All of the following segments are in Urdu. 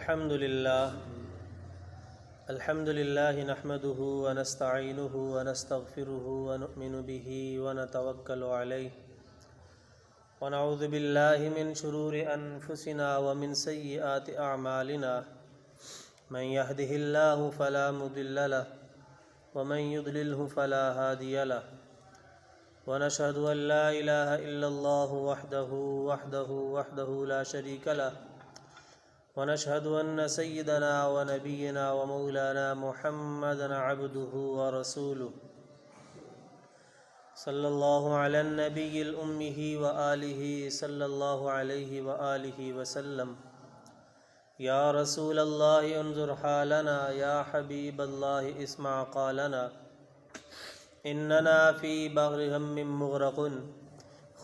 الحمد لله نحمده ونستعينه ونستغفره ونؤمن به ونتوكل عليه ونعوذ بالله من شرور أنفسنا ومن سيئات أعمالنا من يهده الله فلا مضل له ومن يضلله فلا هادي له ونشهد أن لا إله إلا الله وحده لا شريك له ونشهد أن سيدنا ونبينا ومولانا محمدا عبده ورسوله صلى الله على النبي الأمي وآله صلى الله عليه وآله وسلم يا رسول الله انظر حالنا يا حبيب الله اسمع قالنا إننا في بحر هم مغرق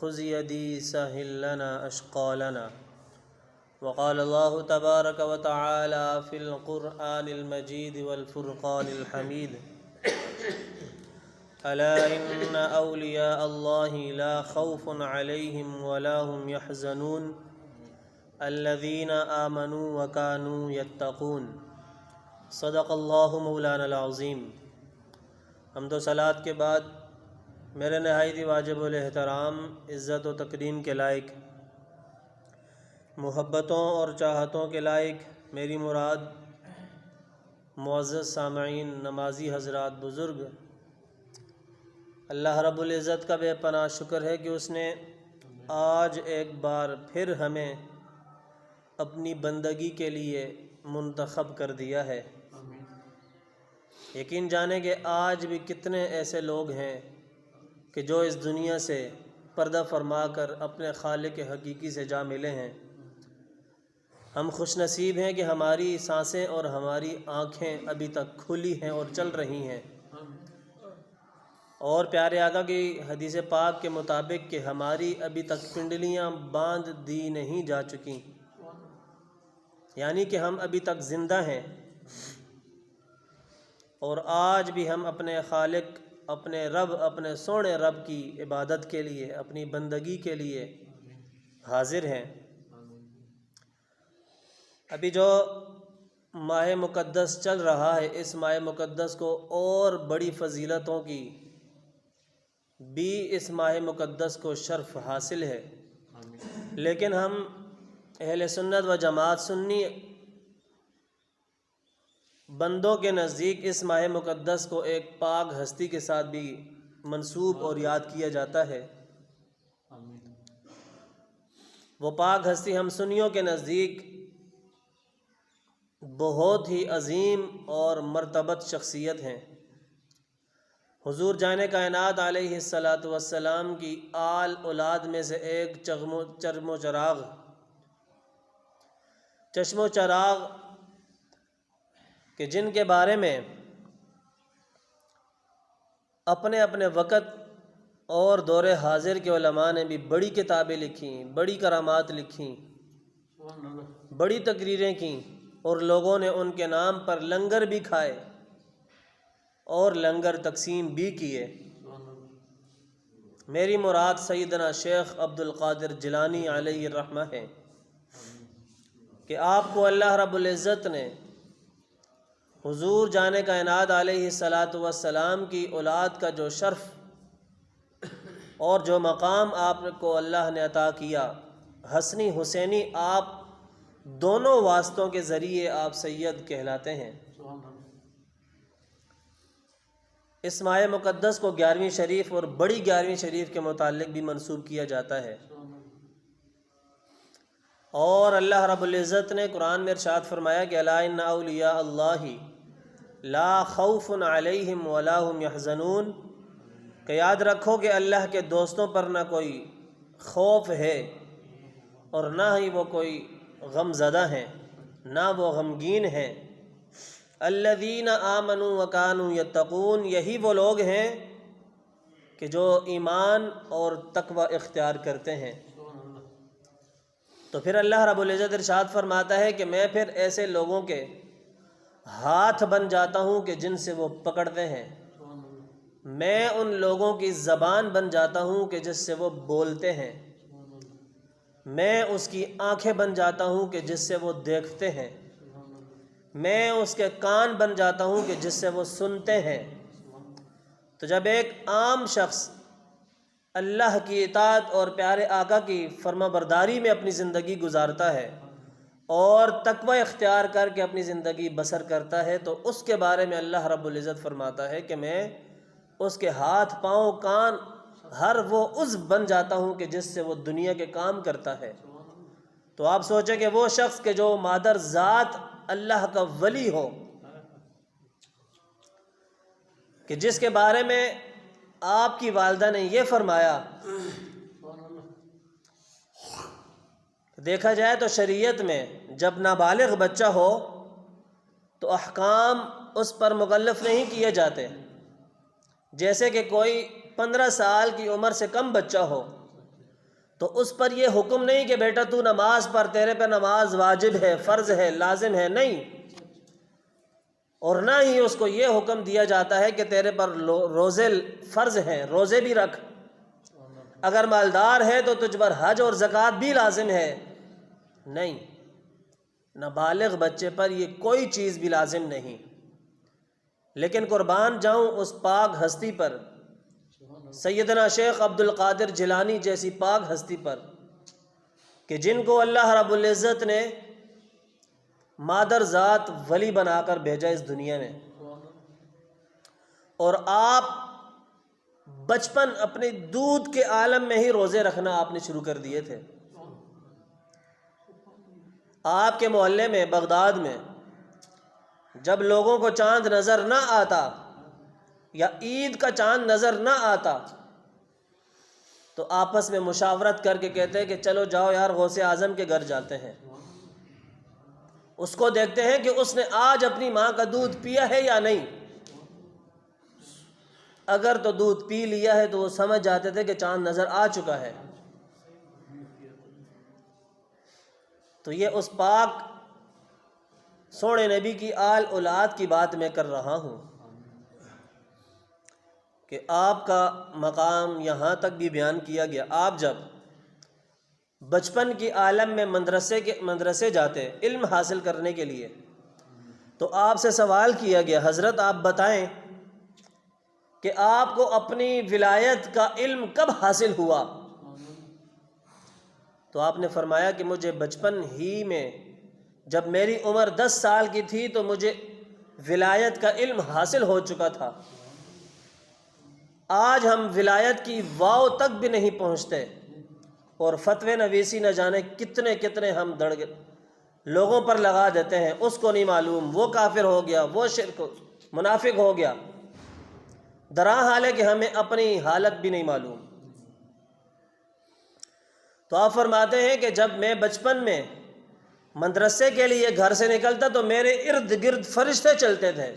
خذ يدي سهل لنا أشقالنا. وقال الله تبارك وتعالى في القرآن المجيد والفرقان الحميد ألا إن أولياء الله لا خوف عليهم ولا هم يحزنون الذين آمنوا وكانوا يتقون. صدق اللہ مولانا العظیم. حمد و صلوات کے بعد میرے نہایت واجب الاحترام عزت و تکریم کے لائق، محبتوں اور چاہتوں کے لائق میری مراد معزز سامعین، نمازی حضرات، بزرگ، اللہ رب العزت کا بے پناہ شکر ہے کہ اس نے آج ایک بار پھر ہمیں اپنی بندگی کے لیے منتخب کر دیا ہے. یقین جانیں کہ آج بھی کتنے ایسے لوگ ہیں کہ جو اس دنیا سے پردہ فرما کر اپنے خالق حقیقی سے جا ملے ہیں. ہم خوش نصیب ہیں کہ ہماری سانسیں اور ہماری آنکھیں ابھی تک کھلی ہیں اور چل رہی ہیں، اور پیارے آقا کی حدیث پاک کے مطابق کہ ہماری ابھی تک پنڈلیاں باندھ دی نہیں جا چکی، یعنی کہ ہم ابھی تک زندہ ہیں، اور آج بھی ہم اپنے خالق، اپنے رب، اپنے سونے رب کی عبادت کے لیے، اپنی بندگی کے لیے حاضر ہیں. ابھی جو ماہ مقدس چل رہا ہے، اس ماہ مقدس کو اور بڑی فضیلتوں کی بھی اس ماہ مقدس کو شرف حاصل ہے، لیکن ہم اہل سنت و جماعت سنی بندوں کے نزدیک اس ماہ مقدس کو ایک پاک ہستی کے ساتھ بھی منسوب اور یاد کیا جاتا ہے. وہ پاک ہستی ہم سنیوں کے نزدیک بہت ہی عظیم اور مرتبت شخصیت ہیں. حضور جان کائنات علیہ السلام کی آل اولاد میں سے ایک چشم و چراغ کہ جن کے بارے میں اپنے اپنے وقت اور دور حاضر کے علماء نے بھی بڑی کتابیں لکھیں، بڑی کرامات لکھیں، بڑی تقریریں کیں، اور لوگوں نے ان کے نام پر لنگر بھی کھائے اور لنگر تقسیم بھی کیے. میری مراد سیدنا شیخ عبد القادر جیلانی علیہ الرحمہ ہے کہ آپ کو اللہ رب العزت نے حضور جان کائنات علیہ السلام کی اولاد کا جو شرف اور جو مقام آپ کو اللہ نے عطا کیا، حسنی حسینی، آپ دونوں واسطوں کے ذریعے آپ سید کہلاتے ہیں. اس ماہ مقدس کو 11ویں شریف اور بڑی 11ویں شریف کے متعلق بھی منسوب کیا جاتا ہے، اور اللہ رب العزت نے قرآن میں ارشاد فرمایا کہ الا ان اولیاء اللہ لا خوف علیہم ولا هم يحزنون، کہ یاد رکھو کہ اللہ کے دوستوں پر نہ کوئی خوف ہے اور نہ ہی وہ کوئی غم زدہ ہیں، نہ وہ غمگین ہیں. الذین آمنوا وکانوا یتقون، یہی وہ لوگ ہیں کہ جو ایمان اور تقوی اختیار کرتے ہیں. تو پھر اللہ رب العزت ارشاد فرماتا ہے کہ میں پھر ایسے لوگوں کے ہاتھ بن جاتا ہوں کہ جن سے وہ پکڑتے ہیں، میں ان لوگوں کی زبان بن جاتا ہوں کہ جس سے وہ بولتے ہیں، میں اس کی آنکھیں بن جاتا ہوں کہ جس سے وہ دیکھتے ہیں، میں اس کے کان بن جاتا ہوں کہ جس سے وہ سنتے ہیں۔ تو جب ایک عام شخص اللہ کی اطاعت اور پیارے آقا کی فرما برداری میں اپنی زندگی گزارتا ہے اور تقوی اختیار کر کے اپنی زندگی بسر کرتا ہے، تو اس کے بارے میں اللہ رب العزت فرماتا ہے کہ میں اس کے ہاتھ، پاؤں، کان، ہر وہ عضو بن جاتا ہوں کہ جس سے وہ دنیا کے کام کرتا ہے۔ تو آپ سوچیں کہ وہ شخص کہ جو مادر ذات اللہ کا ولی ہو، کہ جس کے بارے میں آپ کی والدہ نے یہ فرمایا، دیکھا جائے تو شریعت میں جب نابالغ بچہ ہو تو احکام اس پر مکلف نہیں کیے جاتے، جیسے کہ کوئی 15 سال کی عمر سے کم بچہ ہو تو اس پر یہ حکم نہیں کہ بیٹا تو نماز پڑھ، تیرے پہ نماز واجب ہے، فرض ہے، لازم ہے، نہیں۔ اور نہ ہی اس کو یہ حکم دیا جاتا ہے کہ تیرے پر روزے فرض ہیں، روزے بھی رکھ، اگر مالدار ہے تو تجھ پر حج اور زکوٰۃ بھی لازم ہے، نہیں۔ نابالغ بچے پر یہ کوئی چیز بھی لازم نہیں۔ لیکن قربان جاؤں اس پاک ہستی پر، سیدنا شیخ عبد القادر جیلانی جیسی پاک ہستی پر، کہ جن کو اللہ رب العزت نے مادر ذات ولی بنا کر بھیجا اس دنیا میں، اور آپ بچپن اپنے دودھ کے عالم میں ہی روزے رکھنا آپ نے شروع کر دیے تھے۔ آپ کے محلے میں بغداد میں جب لوگوں کو چاند نظر نہ آتا یا عید کا چاند نظر نہ آتا تو آپس میں مشاورت کر کے کہتے ہیں کہ چلو جاؤ یار غوث اعظم کے گھر جاتے ہیں، اس کو دیکھتے ہیں کہ اس نے آج اپنی ماں کا دودھ پیا ہے یا نہیں۔ اگر تو دودھ پی لیا ہے تو وہ سمجھ جاتے تھے کہ چاند نظر آ چکا ہے۔ تو یہ اس پاک سونے نبی کی آل اولاد کی بات میں کر رہا ہوں کہ آپ کا مقام یہاں تک بھی بیان کیا گیا۔ آپ جب بچپن کی عالم میں مدرسے جاتے علم حاصل کرنے کے لیے تو آپ سے سوال کیا گیا، حضرت آپ بتائیں کہ آپ کو اپنی ولایت کا علم کب حاصل ہوا؟ تو آپ نے فرمایا کہ مجھے بچپن ہی میں جب میری عمر 10 سال کی تھی تو مجھے ولایت کا علم حاصل ہو چکا تھا۔ آج ہم ولایت کی واو تک بھی نہیں پہنچتے اور فتوی نویسی نہ جانے کتنے کتنے ہم لوگوں پر لگا دیتے ہیں، اس کو نہیں معلوم، وہ کافر ہو گیا، وہ شرک منافق ہو گیا، درا حال ہے کہ ہمیں اپنی حالت بھی نہیں معلوم۔ تو آپ فرماتے ہیں کہ جب میں بچپن میں مدرسے کے لیے گھر سے نکلتا تو میرے ارد گرد فرشتے چلتے تھے۔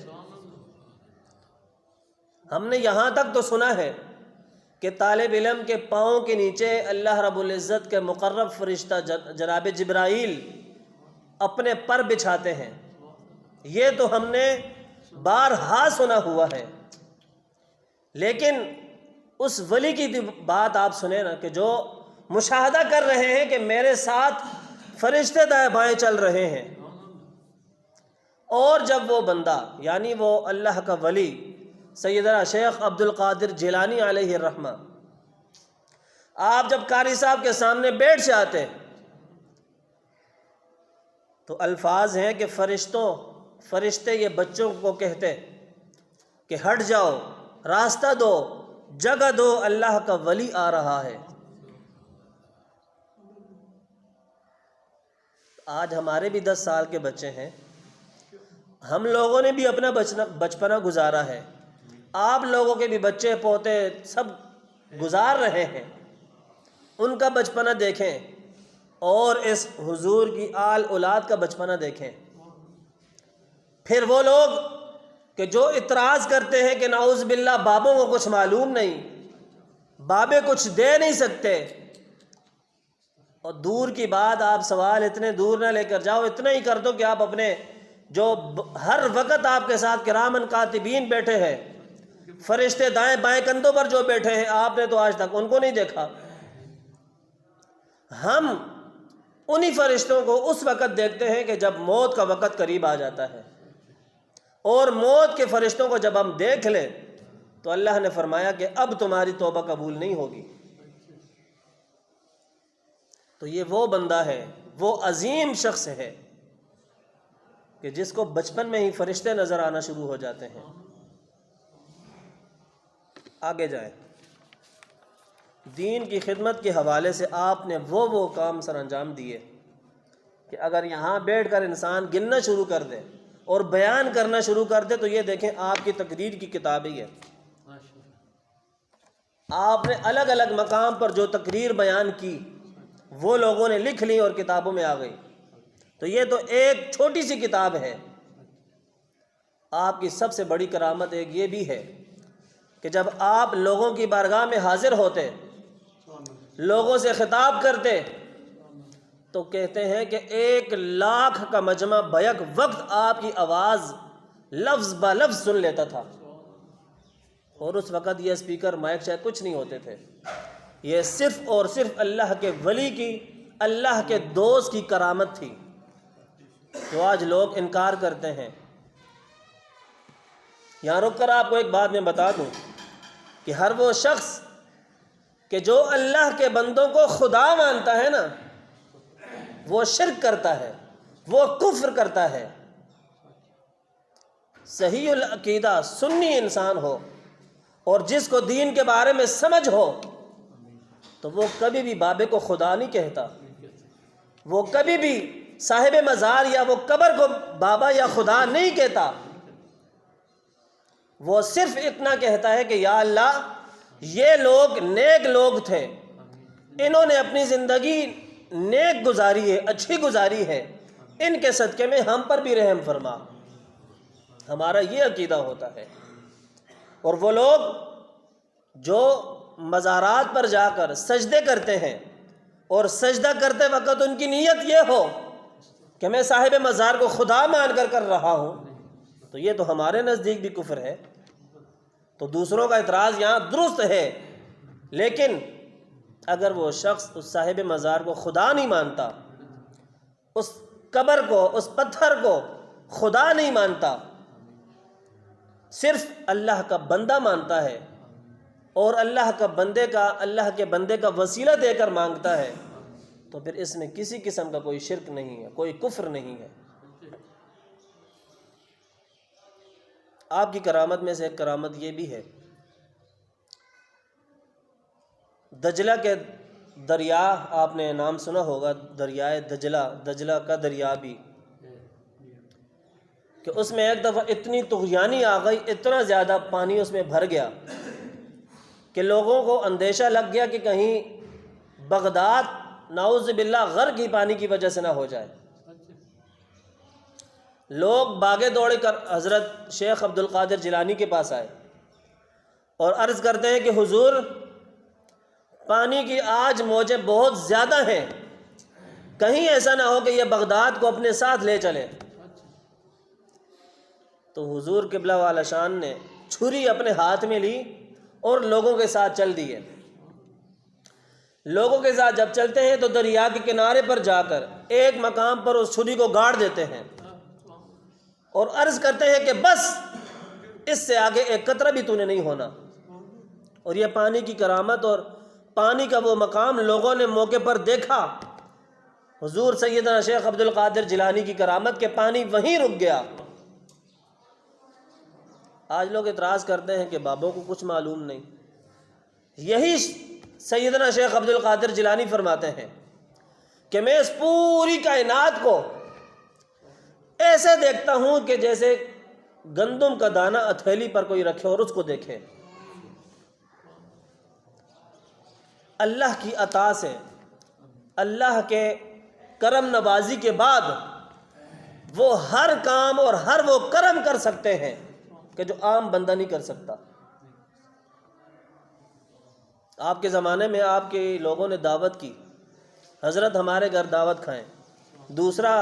ہم نے یہاں تک تو سنا ہے کہ طالب علم کے پاؤں کے نیچے اللہ رب العزت کے مقرب فرشتہ جناب جبرائیل اپنے پر بچھاتے ہیں، یہ تو ہم نے بارہا سنا ہوا ہے۔ لیکن اس ولی کی بات آپ سنیں نا کہ جو مشاہدہ کر رہے ہیں کہ میرے ساتھ فرشتے دائیں بائیں چل رہے ہیں، اور جب وہ بندہ یعنی وہ اللہ کا ولی سیدنا شیخ عبد القادر جیلانی علیہ الرحمہ، آپ جب قاری صاحب کے سامنے بیٹھ جاتے تو الفاظ ہیں کہ فرشتے یہ بچوں کو کہتے کہ ہٹ جاؤ، راستہ دو، جگہ دو، اللہ کا ولی آ رہا ہے۔ آج ہمارے بھی 10 سال کے بچے ہیں، ہم لوگوں نے بھی اپنا بچپنا گزارا ہے، آپ لوگوں کے بھی بچے پوتے سب گزار رہے ہیں، ان کا بچپنا دیکھیں اور اس حضور کی آل اولاد کا بچپنا دیکھیں۔ پھر وہ لوگ کہ جو اعتراض کرتے ہیں کہ نعوذ باللہ بابوں کو کچھ معلوم نہیں، بابے کچھ دے نہیں سکتے، اور دور کی بات آپ سوال اتنے دور نہ لے کر جاؤ، اتنا ہی کر دو کہ آپ اپنے جو ہر وقت آپ کے ساتھ کرامن کاتبین بیٹھے ہیں، فرشتے دائیں بائیں کندھوں پر جو بیٹھے ہیں، آپ نے تو آج تک ان کو نہیں دیکھا۔ ہم انہی فرشتوں کو اس وقت دیکھتے ہیں کہ جب موت کا وقت قریب آ جاتا ہے، اور موت کے فرشتوں کو جب ہم دیکھ لیں تو اللہ نے فرمایا کہ اب تمہاری توبہ قبول نہیں ہوگی۔ تو یہ وہ بندہ ہے، وہ عظیم شخص ہے کہ جس کو بچپن میں ہی فرشتے نظر آنا شروع ہو جاتے ہیں۔ آگے جائیں۔ دین کی خدمت کے حوالے سے آپ نے وہ کام سر انجام دیے کہ اگر یہاں بیٹھ کر انسان گننا شروع کر دے اور بیان کرنا شروع کر دے تو یہ دیکھیں آپ کی تقریر کی کتاب ہی ہے۔ آپ نے الگ الگ مقام پر جو تقریر بیان کی وہ لوگوں نے لکھ لی اور کتابوں میں آ گئی۔ تو یہ تو ایک چھوٹی سی کتاب ہے۔ آپ کی سب سے بڑی کرامت ایک یہ بھی ہے کہ جب آپ لوگوں کی بارگاہ میں حاضر ہوتے، لوگوں سے خطاب کرتے، تو کہتے ہیں کہ 1,00,000 کا مجمع بیک وقت آپ کی آواز لفظ بہ لفظ سن لیتا تھا، اور اس وقت یہ اسپیکر مائک شاید کچھ نہیں ہوتے تھے۔ یہ صرف اور صرف اللہ کے ولی کی، اللہ کے دوست کی کرامت تھی جو آج لوگ انکار کرتے ہیں۔ یہاں رک کر آپ کو ایک بات میں بتا دوں کہ ہر وہ شخص کہ جو اللہ کے بندوں کو خدا مانتا ہے نا، وہ شرک کرتا ہے، وہ کفر کرتا ہے۔ صحیح العقیدہ سنی انسان ہو اور جس کو دین کے بارے میں سمجھ ہو تو وہ کبھی بھی بابے کو خدا نہیں کہتا، وہ کبھی بھی صاحب مزار یا وہ قبر کو بابا یا خدا نہیں کہتا۔ وہ صرف اتنا کہتا ہے کہ یا اللہ یہ لوگ نیک لوگ تھے، انہوں نے اپنی زندگی نیک گزاری ہے، اچھی گزاری ہے، ان کے صدقے میں ہم پر بھی رحم فرما۔ ہمارا یہ عقیدہ ہوتا ہے۔ اور وہ لوگ جو مزارات پر جا کر سجدے کرتے ہیں اور سجدہ کرتے وقت ان کی نیت یہ ہو کہ میں صاحب مزار کو خدا مان کر رہا ہوں، تو یہ تو ہمارے نزدیک بھی کفر ہے۔ تو دوسروں کا اعتراض یہاں درست ہے، لیکن اگر وہ شخص اس صاحب مزار کو خدا نہیں مانتا، اس قبر کو، اس پتھر کو خدا نہیں مانتا، صرف اللہ کا بندہ مانتا ہے اور اللہ کے بندے کا وسیلہ دے کر مانگتا ہے، تو پھر اس میں کسی قسم کا کوئی شرک نہیں ہے، کوئی کفر نہیں ہے۔ آپ کی کرامت میں سے ایک کرامت یہ بھی ہے، دجلہ کے دریا، آپ نے نام سنا ہوگا دریائے دجلہ کا دریا بھی، کہ اس میں ایک دفعہ اتنی طغیانی آ گئی، اتنا زیادہ پانی اس میں بھر گیا کہ لوگوں کو اندیشہ لگ گیا کہ کہیں بغداد نعوذ باللہ غرق ہی پانی کی وجہ سے نہ ہو جائے۔ لوگ بھاگے دوڑے کر حضرت شیخ عبد القادر جیلانی کے پاس آئے اور عرض کرتے ہیں کہ حضور پانی کی آج موجیں بہت زیادہ ہیں، کہیں ایسا نہ ہو کہ یہ بغداد کو اپنے ساتھ لے چلے۔ تو حضور قبلہ والا شان نے چھری اپنے ہاتھ میں لی اور لوگوں کے ساتھ چل دیے۔ لوگوں کے ساتھ جب چلتے ہیں تو دریا کے کنارے پر جا کر ایک مقام پر اس چھری کو گاڑ دیتے ہیں اور عرض کرتے ہیں کہ بس اس سے آگے ایک قطرہ بھی تو نے نہیں ہونا۔ اور یہ پانی کی کرامت اور پانی کا وہ مقام لوگوں نے موقع پر دیکھا۔ حضور سیدنا شیخ عبد القادر جیلانی کی کرامت کے پانی وہیں رک گیا۔ آج لوگ اعتراض کرتے ہیں کہ بابوں کو کچھ معلوم نہیں۔ یہی سیدنا شیخ عبد القادر جیلانی فرماتے ہیں کہ میں اس پوری کائنات کو ایسے دیکھتا ہوں کہ جیسے گندم کا دانہ ہتھیلی پر کوئی رکھے اور اس کو دیکھے۔ اللہ کی عطا سے، اللہ کے کرم نوازی کے بعد وہ ہر کام اور ہر وہ کرم کر سکتے ہیں کہ جو عام بندہ نہیں کر سکتا۔ آپ کے زمانے میں آپ کے لوگوں نے دعوت کی، حضرت ہمارے گھر دعوت کھائیں، دوسرا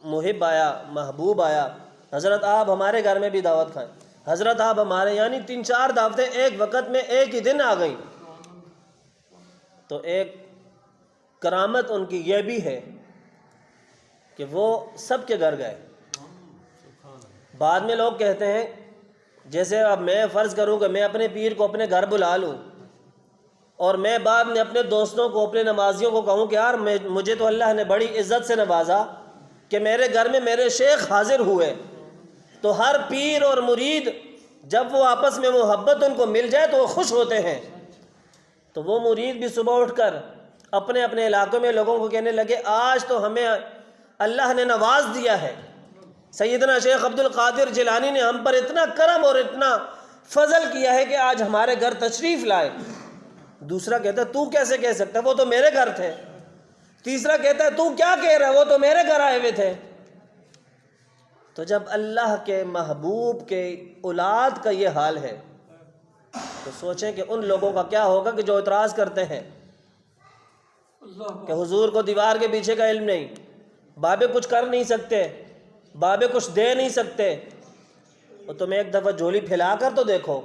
محب آیا، محبوب آیا، حضرت آپ ہمارے گھر میں بھی دعوت کھائیں، حضرت آپ ہمارے، یعنی 3-4 دعوتیں ایک وقت میں ایک ہی دن آ گئیں۔ تو ایک کرامت ان کی یہ بھی ہے کہ وہ سب کے گھر گئے۔ بعد میں لوگ کہتے ہیں، جیسے اب میں فرض کروں کہ میں اپنے پیر کو اپنے گھر بلا لوں اور میں بعد میں اپنے دوستوں کو، اپنے نمازیوں کو کہوں کہ یار مجھے تو اللہ نے بڑی عزت سے نوازا کہ میرے گھر میں میرے شیخ حاضر ہوئے، تو ہر پیر اور مرید جب وہ آپس میں محبت ان کو مل جائے تو وہ خوش ہوتے ہیں۔ تو وہ مرید بھی صبح اٹھ کر اپنے اپنے علاقوں میں لوگوں کو کہنے لگے آج تو ہمیں اللہ نے نواز دیا ہے، سیدنا شیخ عبد القادر جیلانی نے ہم پر اتنا کرم اور اتنا فضل کیا ہے کہ آج ہمارے گھر تشریف لائے۔ دوسرا کہتا ہے تو کیسے کہہ سکتا ہے، وہ تو میرے گھر تھے۔ تیسرا کہتا ہے تو کیا کہہ رہا ہے، وہ تو میرے گھر آئے ہوئے تھے۔ تو جب اللہ کے محبوب کے اولاد کا یہ حال ہے تو سوچیں کہ ان لوگوں کا کیا ہوگا کہ جو اعتراض کرتے ہیں کہ حضور کو دیوار کے پیچھے کا علم نہیں، بابے کچھ کر نہیں سکتے، بابے کچھ دے نہیں سکتے۔ اور تم ایک دفعہ جھولی پھیلا کر تو دیکھو،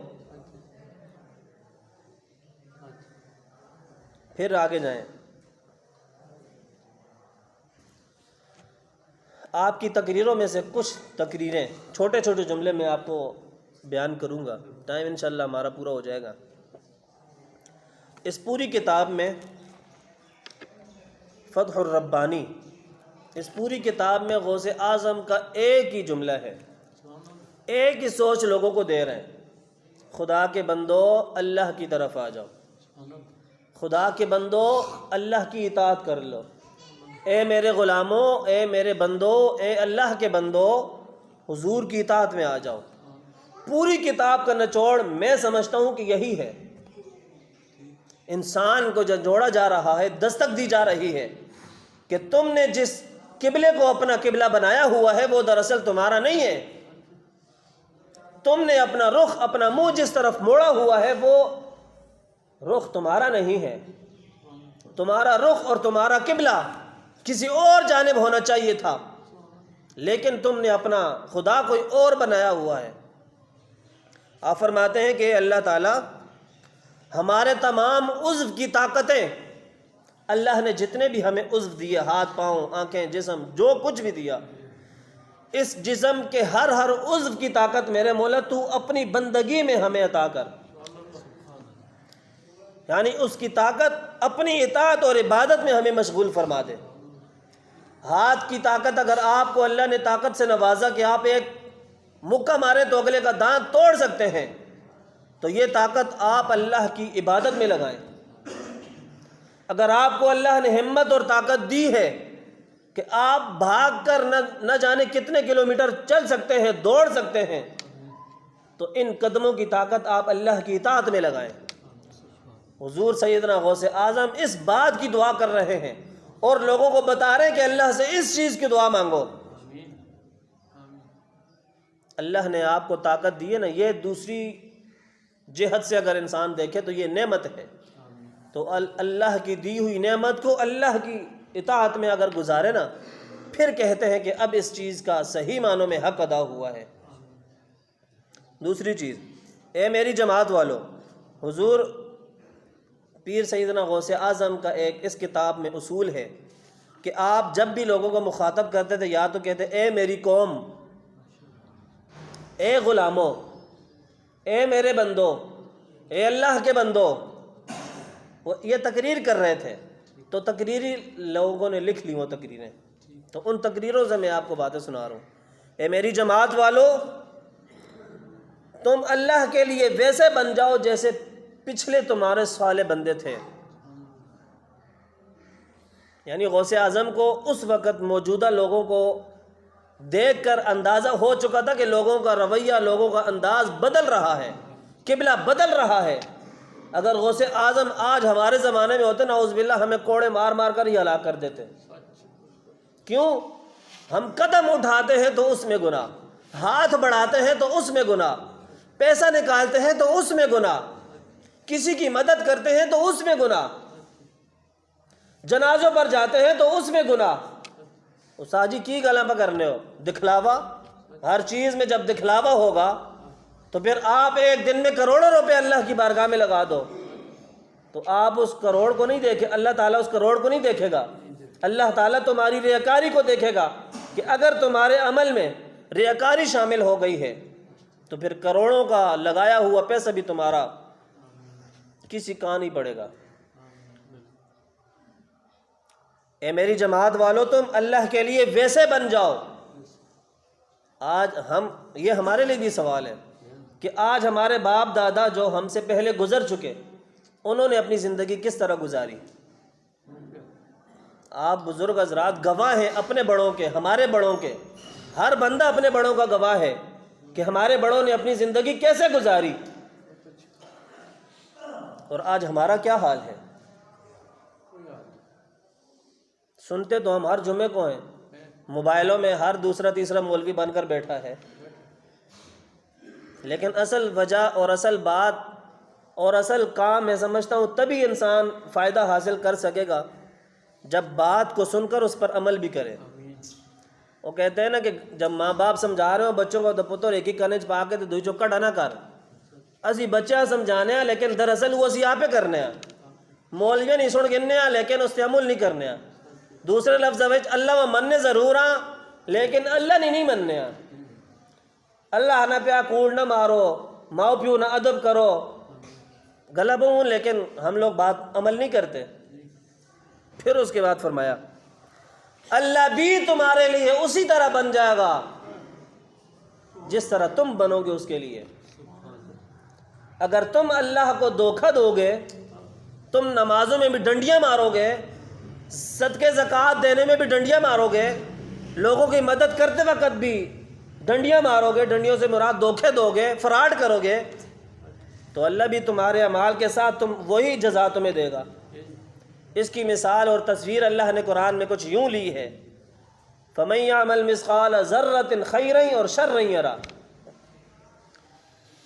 پھر آگے جائیں۔ آپ کی تقریروں میں سے کچھ تقریریں چھوٹے چھوٹے جملے میں آپ کو بیان کروں گا، ٹائم انشاءاللہ ہمارا پورا ہو جائے گا۔ اس پوری کتاب میں فتح الربانی، اس پوری کتاب میں غوث اعظم کا ایک ہی جملہ ہے، ایک ہی سوچ لوگوں کو دے رہے ہیں، خدا کے بندو اللہ کی طرف آ جاؤ، خدا کے بندو اللہ کی اطاعت کر لو، اے میرے غلاموں، اے میرے بندو، اے اللہ کے بندو حضور کی اطاعت میں آ جاؤ۔ پوری کتاب کا نچوڑ میں سمجھتا ہوں کہ یہی ہے۔ انسان کو جو جوڑا جا رہا ہے، دستک دی جا رہی ہے کہ تم نے جس قبلے کو اپنا قبلہ بنایا ہوا ہے وہ دراصل تمہارا نہیں ہے، تم نے اپنا رخ، اپنا منہ جس طرف موڑا ہوا ہے وہ رخ تمہارا نہیں ہے، تمہارا رخ اور تمہارا قبلہ کسی اور جانب ہونا چاہیے تھا، لیکن تم نے اپنا خدا کوئی اور بنایا ہوا ہے۔ آپ فرماتے ہیں کہ اللہ تعالیٰ ہمارے تمام عضو کی طاقتیں، اللہ نے جتنے بھی ہمیں عضو دیے، ہاتھ پاؤں آنکھیں جسم جو کچھ بھی دیا، اس جسم کے ہر عضو کی طاقت میرے مولا تو اپنی بندگی میں ہمیں عطا کر، یعنی اس کی طاقت اپنی اطاعت اور عبادت میں ہمیں مشغول فرما دے۔ ہاتھ کی طاقت، اگر آپ کو اللہ نے طاقت سے نوازا کہ آپ ایک مکہ مارے تو اگلے کا دانت توڑ سکتے ہیں، تو یہ طاقت آپ اللہ کی عبادت میں لگائیں۔ اگر آپ کو اللہ نے ہمت اور طاقت دی ہے کہ آپ بھاگ کر نہ جانے کتنے کلومیٹر چل سکتے ہیں، دوڑ سکتے ہیں، تو ان قدموں کی طاقت آپ اللہ کی اطاعت میں لگائیں۔ حضور سیدنا غوث اعظم اس بات کی دعا کر رہے ہیں اور لوگوں کو بتا رہے ہیں کہ اللہ سے اس چیز کی دعا مانگو۔ اللہ نے آپ کو طاقت دی ہے نا، یہ دوسری جہت سے اگر انسان دیکھے تو یہ نعمت ہے، تو اللہ کی دی ہوئی نعمت کو اللہ کی اطاعت میں اگر گزارے نا، پھر کہتے ہیں کہ اب اس چیز کا صحیح معنوں میں حق ادا ہوا ہے۔ دوسری چیز، اے میری جماعت والو، حضور پیر سیدنا غوث اعظم کا ایک اس کتاب میں اصول ہے کہ آپ جب بھی لوگوں کو مخاطب کرتے تھے یا تو کہتے اے میری قوم، اے غلاموں، اے میرے بندو، اے اللہ کے بندو، وہ یہ تقریر کر رہے تھے، تو تقریری لوگوں نے لکھ لی وہ تقریریں، تو ان تقریروں سے میں آپ کو باتیں سنا رہا ہوں۔ اے میری جماعت والو، تم اللہ کے لیے ویسے بن جاؤ جیسے پچھلے تمہارے صالح بندے تھے۔ یعنی غوث اعظم کو اس وقت موجودہ لوگوں کو دیکھ کر اندازہ ہو چکا تھا کہ لوگوں کا رویہ، لوگوں کا انداز بدل رہا ہے، قبلہ بدل رہا ہے۔ اگر غوث اعظم آج ہمارے زمانے میں ہوتے نعوذ باللہ ہمیں کوڑے مار مار کر ہی ہلاک کر دیتے۔ کیوں؟ ہم قدم اٹھاتے ہیں تو اس میں گناہ، ہاتھ بڑھاتے ہیں تو اس میں گناہ، پیسہ نکالتے ہیں تو اس میں گناہ، کسی کی مدد کرتے ہیں تو اس میں گناہ، جنازوں پر جاتے ہیں تو اس میں گناہ۔ استاد جی کی گلا پہ کرنے ہو دکھلاوا، ہر چیز میں جب دکھلاوا ہوگا تو پھر آپ ایک دن میں کروڑوں روپے اللہ کی بارگاہ میں لگا دو، تو آپ اس کروڑ کو نہیں دیکھیں، اللہ تعالیٰ اس کروڑ کو نہیں دیکھے گا، اللہ تعالیٰ تمہاری ریاکاری کو دیکھے گا کہ اگر تمہارے عمل میں ریاکاری شامل ہو گئی ہے تو پھر کروڑوں کا لگایا ہوا پیسہ بھی تمہارا کسی کام نہیں پڑے گا۔ اے میری جماعت والو، تم اللہ کے لیے ویسے بن جاؤ۔ آج یہ ہمارے لیے بھی سوال ہے کہ آج ہمارے باپ دادا جو ہم سے پہلے گزر چکے، انہوں نے اپنی زندگی کس طرح گزاری؟ آپ بزرگ حضرات گواہ ہیں اپنے بڑوں کے، ہمارے بڑوں کے، ہر بندہ اپنے بڑوں کا گواہ ہے کہ ہمارے بڑوں نے اپنی زندگی کیسے گزاری، اور آج ہمارا کیا حال ہے؟ سنتے تو ہم ہر جمعے کو ہیں، موبائلوں میں ہر دوسرا تیسرا مولوی بن کر بیٹھا ہے، لیکن اصل وجہ اور اصل بات اور اصل کام میں سمجھتا ہوں تبھی انسان فائدہ حاصل کر سکے گا جب بات کو سن کر اس پر عمل بھی کرے۔ وہ کہتے ہیں نا کہ جب ماں باپ سمجھا رہے ہو بچوں کو تو پتر ایک ہی کنج پا کے تو دوئی چکا ڈانا کر، اسی بچہ سمجھانے ہیں لیکن دراصل وہ اسی آپ کرنے ہیں، مولوی نہیں سن گننے ہیں لیکن اس سے عمل نہیں کرنے ہیں۔ دوسرے لفظ وچ اللہ و مننے ضرور ہاں لیکن اللہ نہیں مننے ہیں۔ اللہ نہ پیا کوڑ نہ مارو، ماؤ پیو نہ ادب کرو، غلط ہوں، لیکن ہم لوگ بات عمل نہیں کرتے۔ پھر اس کے بعد فرمایا اللہ بھی تمہارے لیے اسی طرح بن جائے گا جس طرح تم بنو گے اس کے لیے۔ اگر تم اللہ کو دھوکہ دو گے، تم نمازوں میں بھی ڈنڈیاں مارو گے، صدقے زکوٰۃ دینے میں بھی ڈنڈیاں مارو گے، لوگوں کی مدد کرتے وقت بھی ڈنڈیاں مارو گے، ڈنڈیوں سے مراد دھوکے دو گے، فراڈ کرو گے، تو اللہ بھی تمہارے اعمال کے ساتھ وہی جزا تمہیں دے گا۔ اس کی مثال اور تصویر اللہ نے قرآن میں کچھ یوں لی ہے فَمَن يَعْمَلْ مِثْقَالَ ذَرَّةٍ خَيْرًا اور شَرًّا يَرَهُ،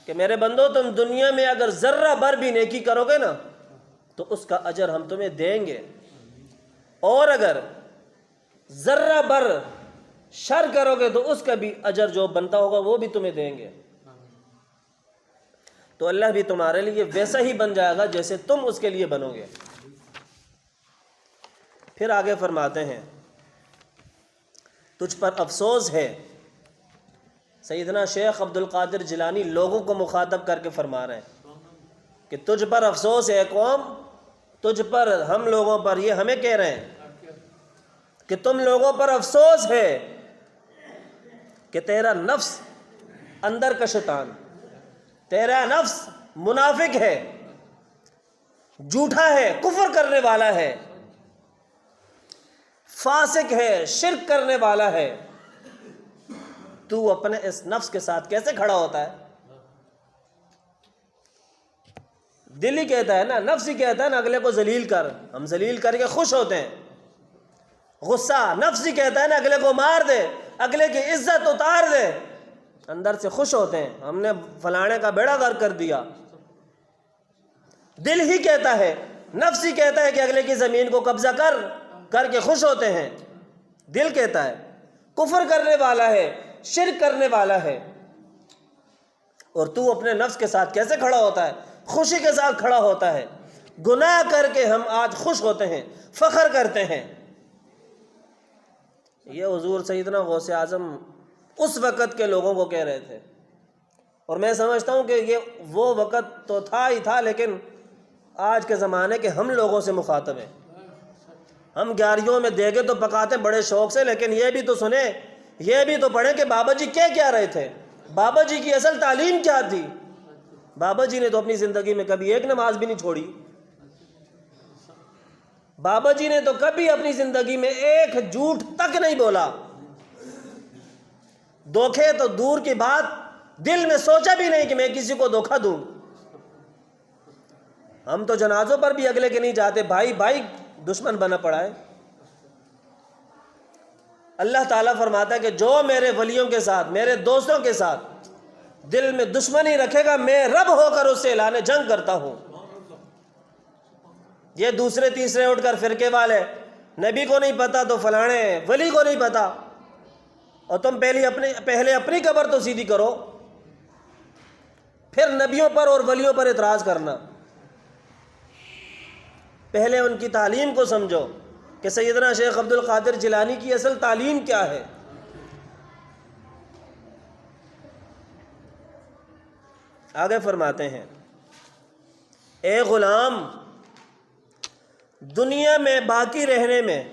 کہ میرے بندو تم دنیا میں اگر ذرہ بر بھی نیکی کرو گے نا تو اس کا اجر ہم تمہیں دیں گے، اور اگر ذرہ بر شر کرو گے تو اس کا بھی اجر جو بنتا ہوگا وہ بھی تمہیں دیں گے۔ تو اللہ بھی تمہارے لیے ویسا ہی بن جائے گا جیسے تم اس کے لیے بنو گے۔ پھر آگے فرماتے ہیں تجھ پر افسوس ہے۔ سیدنا شیخ عبد القادر جیلانی لوگوں کو مخاطب کر کے فرما رہے ہیں کہ تجھ پر افسوس ہے قوم، تجھ پر، ہم لوگوں پر، یہ ہمیں کہہ رہے ہیں کہ تم لوگوں پر افسوس ہے کہ تیرا نفس اندر کا شیطان، تیرا نفس منافق ہے، جھوٹا ہے، کفر کرنے والا ہے، فاسق ہے، شرک کرنے والا ہے۔ تو اپنے اس نفس کے ساتھ کیسے کھڑا ہوتا ہے؟ دل ہی کہتا ہے نا، نفس ہی کہتا ہے نا اگلے کو ذلیل کر، ہم ذلیل کر کے خوش ہوتے ہیں۔ غصہ نفس ہی کہتا ہے نا اگلے کو مار دے، اگلے کی عزت اتار دے، اندر سے خوش ہوتے ہیں ہم نے فلانے کا بیڑا غرق کر دیا۔ دل ہی کہتا ہے، نفس ہی کہتا ہے کہ اگلے کی زمین کو قبضہ کر کے خوش ہوتے ہیں۔ دل کہتا ہے، کفر کرنے والا ہے، شرک کرنے والا ہے، اور تو اپنے نفس کے ساتھ کیسے کھڑا ہوتا ہے؟ خوشی کے ساتھ کھڑا ہوتا ہے۔ گناہ کر کے ہم آج خوش ہوتے ہیں، فخر کرتے ہیں۔ یہ حضور سیدنا غوث اعظم اس وقت کے لوگوں کو کہہ رہے تھے، اور میں سمجھتا ہوں کہ یہ وہ وقت تو تھا ہی تھا، لیکن آج کے زمانے کے ہم لوگوں سے مخاطب ہیں۔ ہم گاریوں میں دیگے تو پکاتے بڑے شوق سے، لیکن یہ بھی تو سنیں، یہ بھی تو پڑھیں کہ بابا جی کیا رہے تھے، بابا جی کی اصل تعلیم کیا تھی۔ بابا جی نے تو اپنی زندگی میں کبھی ایک نماز بھی نہیں چھوڑی، بابا جی نے تو کبھی اپنی زندگی میں ایک جھوٹ تک نہیں بولا، دھوکے تو دور کی بات، دل میں سوچا بھی نہیں کہ میں کسی کو دھوکہ دوں۔ ہم تو جنازوں پر بھی اگلے کے نہیں جاتے، بھائی دشمن بنا پڑا ہے۔ اللہ تعالیٰ فرماتا ہے کہ جو میرے ولیوں کے ساتھ، میرے دوستوں کے ساتھ دل میں دشمنی رکھے گا، میں رب ہو کر اس سے اعلان جنگ کرتا ہوں۔ یہ دوسرے تیسرے اٹھ کر فرقے والے، نبی کو نہیں پتا تو فلانے ولی کو نہیں پتا، اور تم پہلے اپنی قبر تو سیدھی کرو، پھر نبیوں پر اور ولیوں پر اعتراض کرنا۔ پہلے ان کی تعلیم کو سمجھو کہ سیدنا شیخ عبد القادر جیلانی کی اصل تعلیم کیا ہے۔ آگے فرماتے ہیں، اے غلام، دنیا میں باقی رہنے میں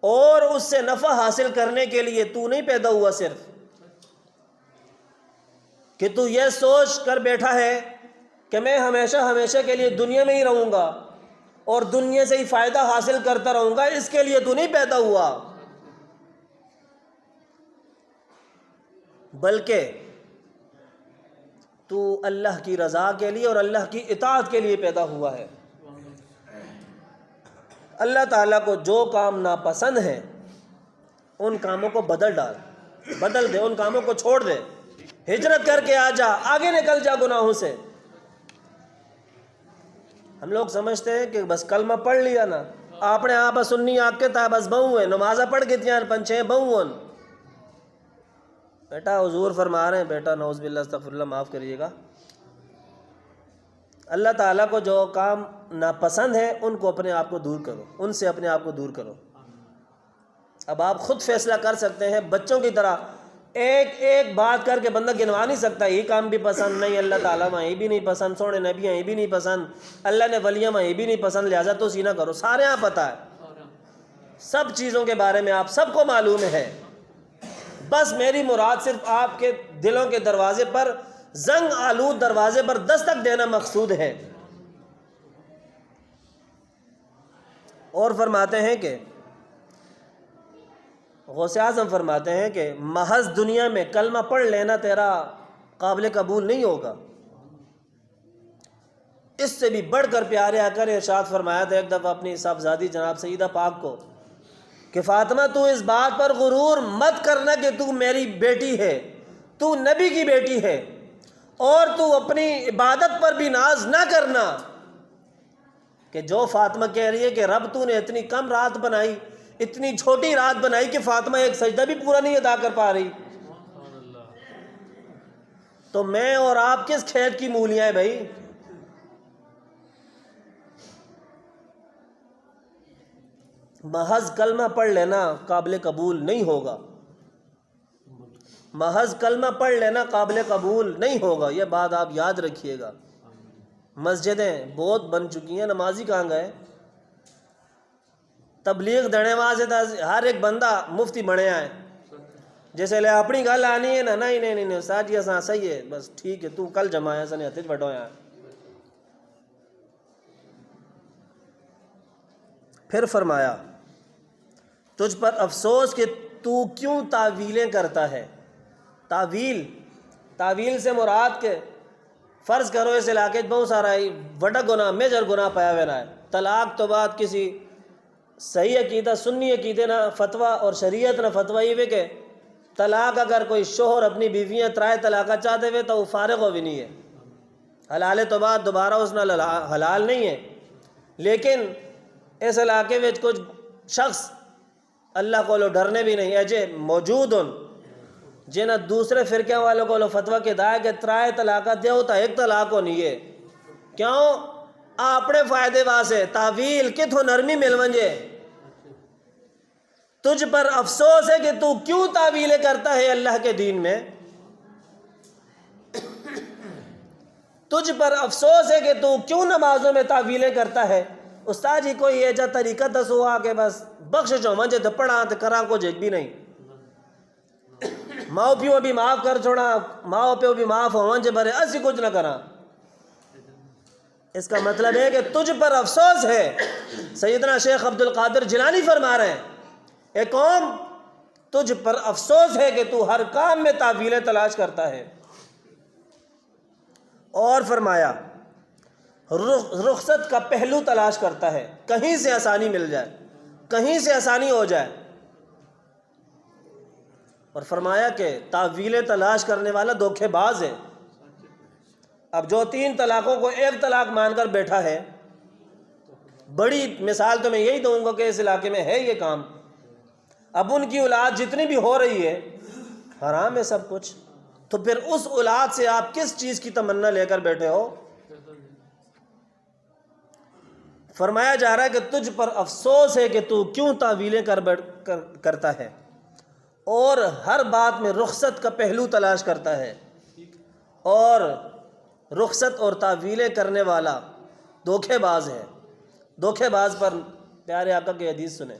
اور اس سے نفع حاصل کرنے کے لیے تو نہیں پیدا ہوا صرف کہ تو یہ سوچ کر بیٹھا ہے کہ میں ہمیشہ ہمیشہ کے لیے دنیا میں ہی رہوں گا اور دنیا سے ہی فائدہ حاصل کرتا رہوں گا، اس کے لیے تو نہیں پیدا ہوا، بلکہ تو اللہ کی رضا کے لیے اور اللہ کی اطاعت کے لیے پیدا ہوا ہے۔ اللہ تعالیٰ کو جو کام ناپسند ہیں ان کاموں کو بدل دے، ان کاموں کو چھوڑ دے، ہجرت کر کے آ جا، آگے نکل جا گناہوں سے۔ ہم لوگ سمجھتے ہیں کہ بس کلمہ پڑھ لیا نا، آپ نے آپ سنی آگ کے تا بس بہو ہے، نمازہ پڑھ کے تیاں پنچھے بہو ہیں۔ بیٹا حضور فرما رہے ہیں، بیٹا نعوذ باللہ استغفر اللہ، معاف کریے گا، اللہ تعالیٰ کو جو کام ناپسند ہے ان کو اپنے آپ کو دور کرو، ان سے اپنے آپ کو دور کرو۔ اب آپ خود فیصلہ کر سکتے ہیں، بچوں کی طرح ایک ایک بات کر کے بندہ گنوا نہیں سکتا، یہ کام بھی پسند نہیں، اللہ تعالیٰ میں یہ بھی نہیں پسند، سونے نبی یہ بھی نہیں پسند، اللہ نے ولیہ میں یہ بھی نہیں پسند، لہٰذا تو سینہ کرو۔ سارے آپ پتہ ہے، سب چیزوں کے بارے میں آپ سب کو معلوم ہے، بس میری مراد صرف آپ کے دلوں کے دروازے پر، زنگ آلود دروازے پر دستک دینا مقصود ہے۔ اور فرماتے ہیں کہ غوث اعظم فرماتے ہیں کہ محض دنیا میں کلمہ پڑھ لینا تیرا قابل قبول نہیں ہوگا، اس سے بھی بڑھ کر پیارے آقا نے ارشاد فرمایا تھا ایک دفعہ اپنی صاحبزادی جناب سیدہ پاک کو کہ فاطمہ تو اس بات پر غرور مت کرنا کہ تو میری بیٹی ہے، تو نبی کی بیٹی ہے، اور تو اپنی عبادت پر بھی ناز نہ کرنا کہ جو فاطمہ کہہ رہی ہے کہ رب تو نے اتنی کم رات بنائی، اتنی چھوٹی رات بنائی کہ فاطمہ ایک سجدہ بھی پورا نہیں ادا کر پا رہی، تو میں اور آپ کس کھیت کی مولیاں ہیں بھائی؟ محض کلمہ پڑھ لینا قابل قبول نہیں ہوگا، محض کلمہ پڑھ لینا قابل قبول نہیں ہوگا، یہ بات آپ یاد رکھیے گا۔ مسجدیں بہت بن چکی ہیں، نمازی کہاں گئے؟ تبلیغ دینے واسطے ہر ایک بندہ مفتی بنے آئے، جیسے لے اپنی گل آنی ہے نا، نہیں استاد جی اساں صحیح ہے، بس ٹھیک ہے، تو کل جمایا سنے ہتھ وچ وڈویا۔ پھر فرمایا تجھ پر افسوس کہ تو کیوں تعویلیں کرتا ہے۔ تعویل سے مراد کہ فرض کرو اس علاقے بہت سارا وڈا گناہ میجر گناہ پایا ہوا ہے، طلاق تو بعد کسی صحیح عقیدہ سنی عقیدے نہ فتویٰ اور شریعت نہ فتویٰ یہ کہ طلاق اگر کوئی شوہر اپنی بیویاں ترائے طلاقہ چاہتے ہوئے تو وہ فارغ ہو بھی نہیں ہے، حلال تو بعد دوبارہ اس نہ حلال نہیں ہے، لیکن اس علاقے میں کچھ شخص اللہ کو ڈرنے بھی نہیں ایجے موجود ان جنہیں دوسرے فرقے والوں کو فتویٰ کے دائے کہ ترائے طلاقہ دے ہوتا ایک طلاق ہو نہیں ہے، کیوں؟ اپنے فائدے واسے تعویل کتھو نرمی مل ونجے۔ تجھ پر افسوس ہے کہ تو کیوں تعویلیں کرتا ہے اللہ کے دین میں، تجھ پر افسوس ہے کہ تو کیوں نمازوں میں تعویلیں کرتا ہے۔ استاد جی کوئی ایجا طریقہ دسو آ کہ بس بخش جو منجے تو پڑھا تو کرا کو جگ بھی نہیں، ماں پیو بھی معاف کر چھوڑا، ماں پیو بھی معاف ہو منجے بھرے اسی کچھ نہ کرا۔ اس کا مطلب ہے کہ تجھ پر افسوس ہے۔ سیدنا شیخ عبد القادر جیلانی فرما رہے ہیں اے قوم تجھ پر افسوس ہے کہ تو ہر کام میں تعویلیں تلاش کرتا ہے۔ اور فرمایا رخصت کا پہلو تلاش کرتا ہے، کہیں سے آسانی مل جائے، کہیں سے آسانی ہو جائے، اور فرمایا کہ تعویلیں تلاش کرنے والا دھوکے باز ہے۔ اب جو 3 طلاقوں کو 1 طلاق مان کر بیٹھا ہے، بڑی مثال تو میں یہی دوں گا کہ اس علاقے میں ہے یہ کام، اب ان کی اولاد جتنی بھی ہو رہی ہے حرام ہے سب کچھ، تو پھر اس اولاد سے آپ کس چیز کی تمنا لے کر بیٹھے ہو؟ فرمایا جا رہا ہے کہ تجھ پر افسوس ہے کہ تو کیوں تعویلیں کرتا ہے اور ہر بات میں رخصت کا پہلو تلاش کرتا ہے، اور رخصت اور تعویلیں کرنے والا دھوکے باز ہے۔ دھوکے باز پر پیارے آقا کی حدیث سنیں۔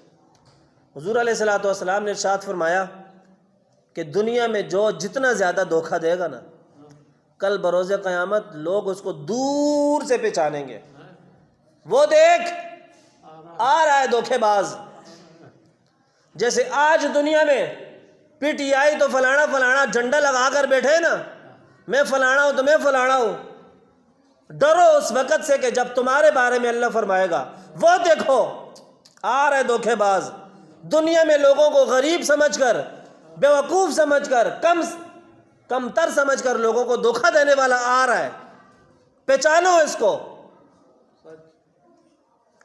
حضور علیہ الصلوۃ والسلام نے ارشاد فرمایا کہ دنیا میں جو جتنا زیادہ دھوکہ دے گا نا، کل بروز قیامت لوگ اس کو دور سے پہچانیں گے، وہ دیکھ آ رہا ہے دھوکے باز۔ جیسے آج دنیا میں پی ٹی آئی تو فلانا فلانا جھنڈا لگا کر بیٹھے نا، میں فلانا ہوں تو میں فلانا ہوں۔ ڈرو اس وقت سے کہ جب تمہارے بارے میں اللہ فرمائے گا وہ دیکھو آ رہے دھوکے باز، دنیا میں لوگوں کو غریب سمجھ کر، بیوقوف سمجھ کر، کم تر سمجھ کر لوگوں کو دھوکہ دینے والا آ رہا ہے، پہچانو اس کو۔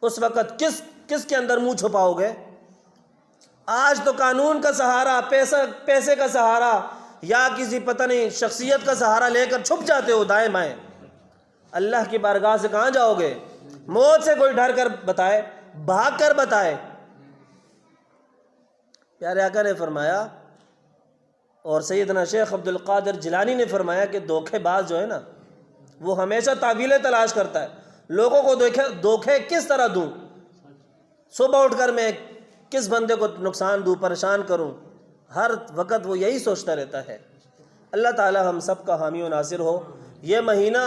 اس وقت کس کے اندر منہ چھپاؤ گے؟ آج تو قانون کا سہارا، پیسے کا سہارا یا کسی پتہ نہیں شخصیت کا سہارا لے کر چھپ جاتے ہو دائیں بائیں۔ اللہ کی بارگاہ سے کہاں جاؤ گے؟ موت سے کوئی ڈر کر بتائے، بھاگ کر بتائے۔ پیارے آقا نے فرمایا، اور سیدنا شیخ عبد القادر جیلانی نے فرمایا کہ دھوکے باز جو ہے نا، وہ ہمیشہ تعویلیں تلاش کرتا ہے۔ لوگوں کو دھوکے کس طرح دوں، صبح اٹھ کر میں کس بندے کو نقصان دوں، پریشان کروں، ہر وقت وہ یہی سوچتا رہتا ہے۔ اللہ تعالی ہم سب کا حامی و ناصر ہو۔ یہ مہینہ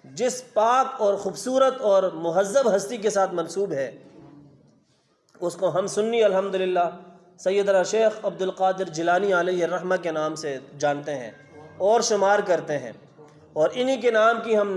جس پاک اور خوبصورت اور مہذب ہستی کے ساتھ منسوب ہے، اس کو ہم سنی الحمدللہ سیدنا شیخ عبد القادر جیلانی علیہ الرحمہ کے نام سے جانتے ہیں اور شمار کرتے ہیں، اور انہی کے نام کی ہم